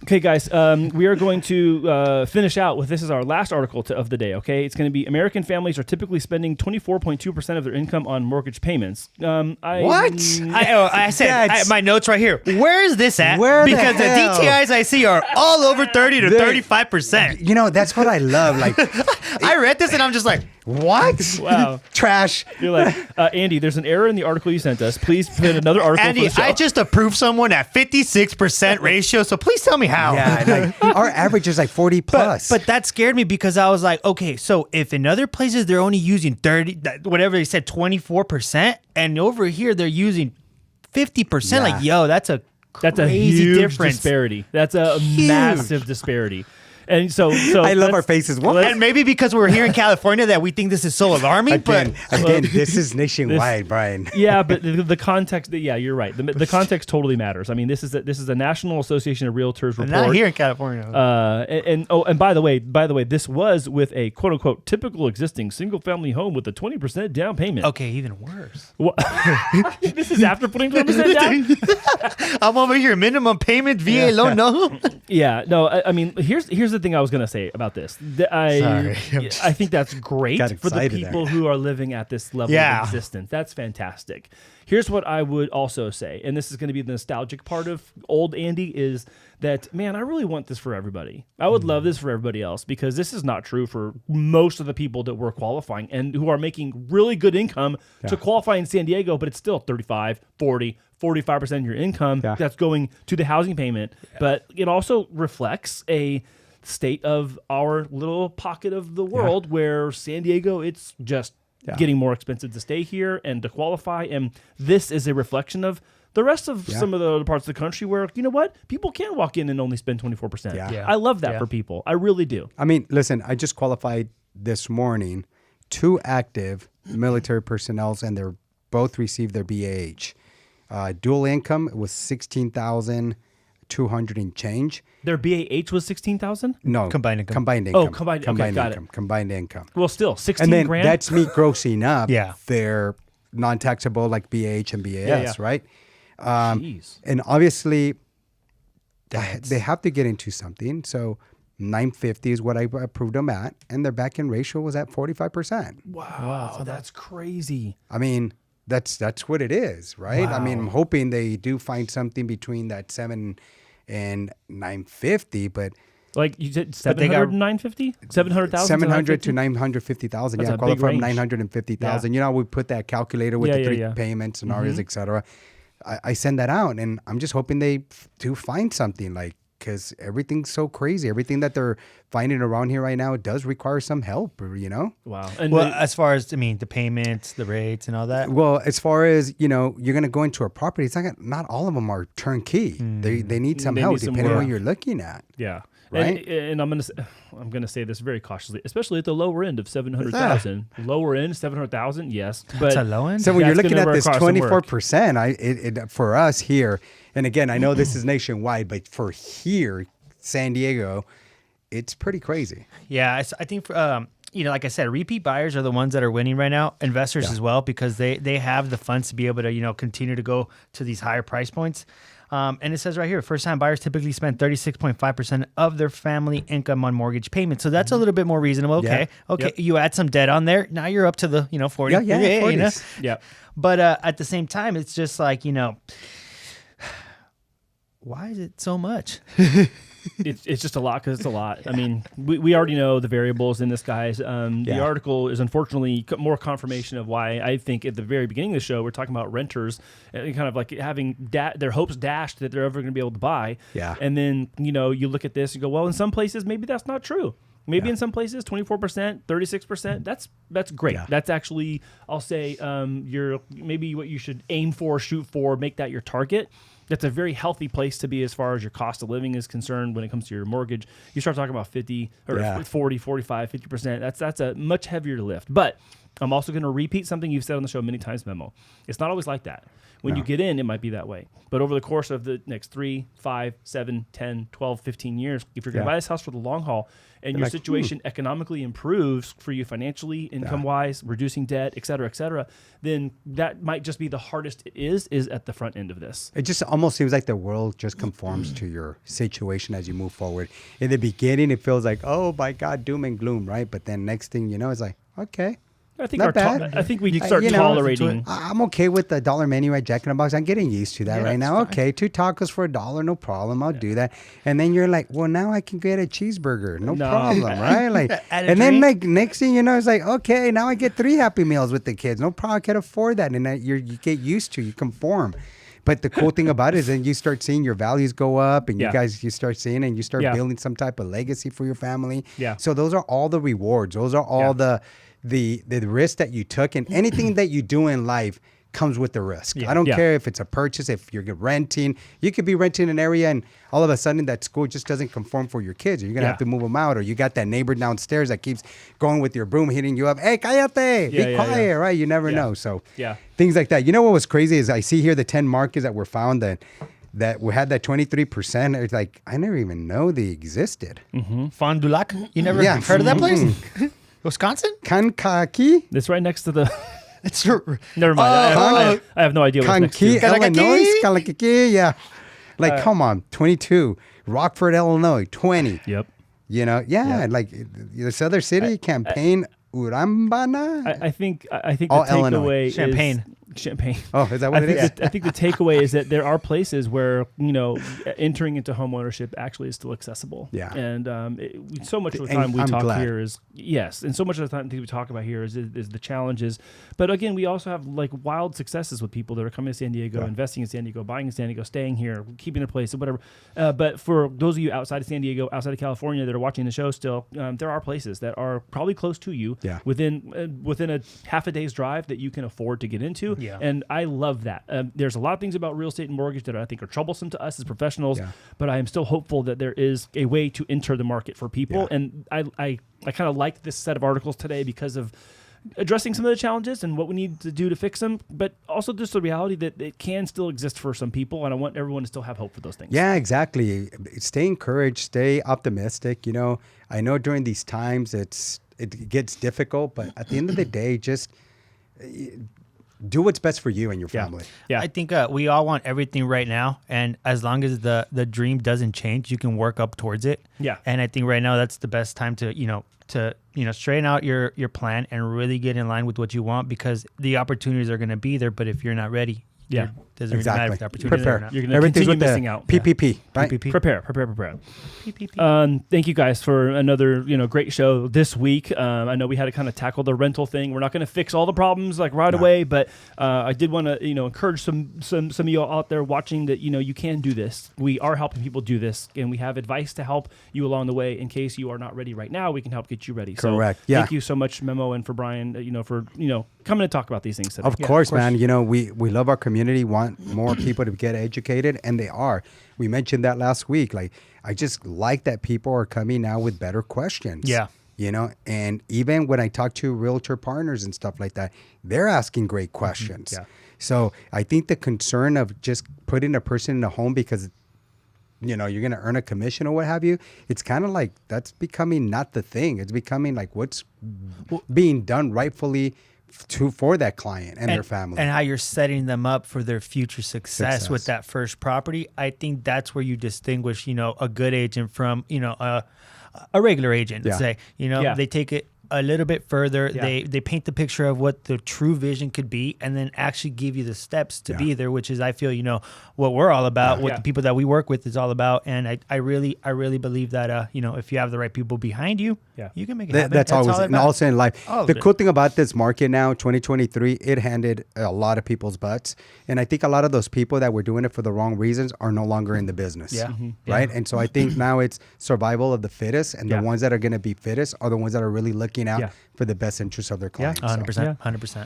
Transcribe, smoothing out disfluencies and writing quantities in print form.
Okay, guys, we are going to finish out with this is our last article of the day, okay? It's going to be American families are typically spending 24.2% of their income on mortgage payments. What? I said my notes right here. Where is this at? Because the hell? DTIs I see are all over 30 to 35%. You know, that's what I love. Like, I read this and I'm just like, what? Wow. Trash. You're like, Andy, there's an error in the article you sent us. Please put another article Andy, for the show. I just approved someone at 56% ratio, so please tell me how. Yeah, like, our average is like 40 plus. But that scared me because I was like, okay, so if in other places they're only using 30, whatever they said, 24%, and over here they're using 50%, Yeah. like, yo, that's a crazy huge difference. disparity. That's a massive disparity. And so I love our faces. What? And maybe because we're here in California that we think this is so alarming, Again, but this is nationwide, Brian. Yeah, but the context. Yeah, you're right. The context totally matters. I mean, this is a National Association of Realtors report. not here in California. And by the way, this was with a quote unquote typical existing single family home with a 20% down payment. Okay, even worse. This is after putting 20% down. I'm over here, minimum payment, VA loan, no. Yeah, no. I mean, here's the thing I was gonna say about this. I think that's great Got for the excited people there. who are living at this level of existence. That's fantastic. Here's what I would also say, and this is going to be the nostalgic part of old Andy, is that, man, I really want this for everybody. I would love this for everybody else, because this is not true for most of the people that were qualifying and who are making really good income to qualify in San Diego, but it's still 35, 40, 45% of your income that's going to the housing payment. But it also reflects a state of our little pocket of the world where San Diego, it's just getting more expensive to stay here and to qualify. And this is a reflection of the rest of some of the other parts of the country where, you know what, people can walk in and only spend 24%. Yeah. I love that for people. I really do. I mean, listen, I just qualified this morning 2 active military personnel, and they're both received their BAH. Dual income was 16,200 and change. Their BAH was 16,000? No, Combined income. Combined income. Oh, combined. Okay, got it. Combined income. Well, still 16 And then grand. that's me grossing up Yeah. their non-taxable like BAH and BAS, right? Jeez. And obviously, they have to get into something. So 950 is what I approved them at, and their back-end ratio was at 45%. Wow, that's crazy. I mean, that's what it is, right? I mean, I'm hoping they do find something between that 7 and 950, but Like you said, 700 and 950? 700,000? 700 to 950,000. That's Yeah, a qualify big from range. 950,000. You know, we put that calculator with the 3 payment scenarios, etc. I send that out, and I'm just hoping they do find something, like, because everything's so crazy. Everything that they're finding around here right now does require some help, you know? Wow. Well, as far as, I mean, the payments, the rates, and all that. Well, as far as, you know, you're going to go into a property, it's not all of them are turnkey. They need some They help need some depending on work. what you're looking at. Yeah. Right? And I'm gonna say this very cautiously, especially at the lower end of 700,000. Lower end 700,000, yes, but It's a low end? So when you're that's looking gonna at this require some work. 24%, it for us here, and again, I know this is nationwide, but for here, San Diego, it's pretty crazy. Yeah, I think, you know, like I said, repeat buyers are the ones that are winning right now. Investors as well, because they have the funds to be able to, you know, continue to go to these higher price points. And it says right here, first-time buyers typically spend 36.5% of their family income on mortgage payments. So that's a little bit more reasonable. Okay, Yep. You add some debt on there. Now you're up to the 40. Yeah, you know? 40s. yeah. But at the same time, it's just like, why is it so much? It's just a lot because it's a lot. I mean, we already know the variables in this, guys. The article is unfortunately more confirmation of why I think at the very beginning of the show we're talking about renters and kind of like having their hopes dashed that they're ever going to be able to buy. Yeah. And then, you look at this and go, well, in some places maybe that's not true. Maybe in some places 24%, 36%. That's great. Yeah. That's actually, I'll say, maybe what you should aim for, shoot for, make that your target. That's a very healthy place to be as far as your cost of living is concerned when it comes to your mortgage. You start talking about 50 or 40, 45, 50%. That's a much heavier lift. But I'm also going to repeat something you've said on the show many times, Memo. It's not always like that. When you get in, it might be that way. But over the course of the next 3, 5, 7, 10, 12, 15 years, if you're going to buy this house for the long haul and your situation economically improves for you financially, income-wise, reducing debt, et cetera, then that might just be the hardest it is at the front end of this. It just almost seems like the world just conforms to your situation as you move forward. In the beginning, it feels like, oh my God, doom and gloom, right? But then next thing you know, it's like, okay. I think not bad. I think we start tolerating. I'm okay with the $1 menu at Jack in the Box. I'm getting used to that right now. Fine. Okay, 2 tacos for $1, no problem. I'll do that. And then you're like, well, now I can get a cheeseburger, no problem, right? Like, and then like next thing you know, it's like, okay, now I get 3 Happy Meals with the kids. No problem, I can afford that, and you get used to, you conform. But the cool thing about it is then you start seeing your values go up, and you start seeing, and you start building some type of legacy for your family. Yeah. So those are all the rewards. Those are all the risk that you took, and anything that you do in life comes with the risk. I don't care if it's a purchase, if you're renting. You could be renting an area and all of a sudden that school just doesn't conform for your kids. You're going to have to move them out, or you got that neighbor downstairs that keeps going with your broom, hitting you up. Hey, cállate, be quiet, right? You never know. So things like that. You know what was crazy is I see here the 10 markets that were found that we had that 23%. It's like, I never even know they existed. Fond du Lac? You never heard of that place? Wisconsin? Kankakee? It's right next to the... It's Never mind. I have no idea what's next to. Illinois? Kankakee? Yeah. Like, come on. 22. Rockford, Illinois. 20. Yep. You know? Yeah. Like, this other city, Campaign, Urambana? I think the Illinois. takeaway is... Champagne. Oh, is that what it is? I think the takeaway is that there are places where, entering into home ownership actually is still accessible. Yeah. And so much of the time we I'm talk glad. here is, yes, and so much of the time we talk about here is the challenges. But again, we also have like wild successes with people that are coming to San Diego, investing in San Diego, buying in San Diego, staying here, keeping their place, or whatever. But for those of you outside of San Diego, outside of California that are watching the show still, there are places that are probably close to you within a half a day's drive that you can afford to get into. Yeah. And I love that. There's a lot of things about real estate and mortgage that I think are troublesome to us as professionals, but I am still hopeful that there is a way to enter the market for people. Yeah. And I kind of like this set of articles today because of addressing some of the challenges and what we need to do to fix them, but also just the reality that it can still exist for some people, and I want everyone to still have hope for those things. Yeah, exactly. Stay encouraged, stay optimistic. I know during these times it gets difficult, but at the end of the day, just do what's best for you and your family. Yeah. I think we all want everything right now, and as long as the dream doesn't change, you can work up towards it. Yeah. And I think right now that's the best time to straighten out your plan and really get in line with what you want, because the opportunities are going to be there, but if you're not ready, doesn't really matter if the opportunity is there or not. You're going to continue missing out. PPP, right? PPP. Prepare. PPP. Thank you guys for another great show this week. I know we had to kind of tackle the rental thing. We're not going to fix all the problems right away, but I did want to encourage some of you out there watching that you can do this. We are helping people do this, and we have advice to help you along the way. In case you are not ready right now, we can help get you ready. Correct. So thank you so much, Memo, and for Brian. For coming to talk about these things today. Of course, man. We love our community, want more people to get educated, and they are. We mentioned that last week. Like, I just like that people are coming now with better questions. Yeah. And even when I talk to realtor partners and stuff like that, they're asking great questions. Yeah. So I think the concern of just putting a person in a home because you're going to earn a commission or what have you, it's kind of like that's becoming not the thing. It's becoming like what's being done rightfully for that client and their family, and how you're setting them up for their future success with that first property. I think that's where you distinguish, a good agent from, a regular agent. Let's say, they take it a little bit further. Yeah. They paint the picture of what the true vision could be, and then actually give you the steps to be there, which is, I feel, what we're all about, what the people that we work with is all about. And I really believe that, if you have the right people behind you, you can make it happen. That's always, and also in life. The cool thing about this market now, 2023, it handed a lot of people's butts. And I think a lot of those people that were doing it for the wrong reasons are no longer in the business. Yeah. Right. And so I think now it's survival of the fittest, and the ones that are going to be fittest are the ones that are really looking out for the best interests of their clients. Yeah, 100%. 100%.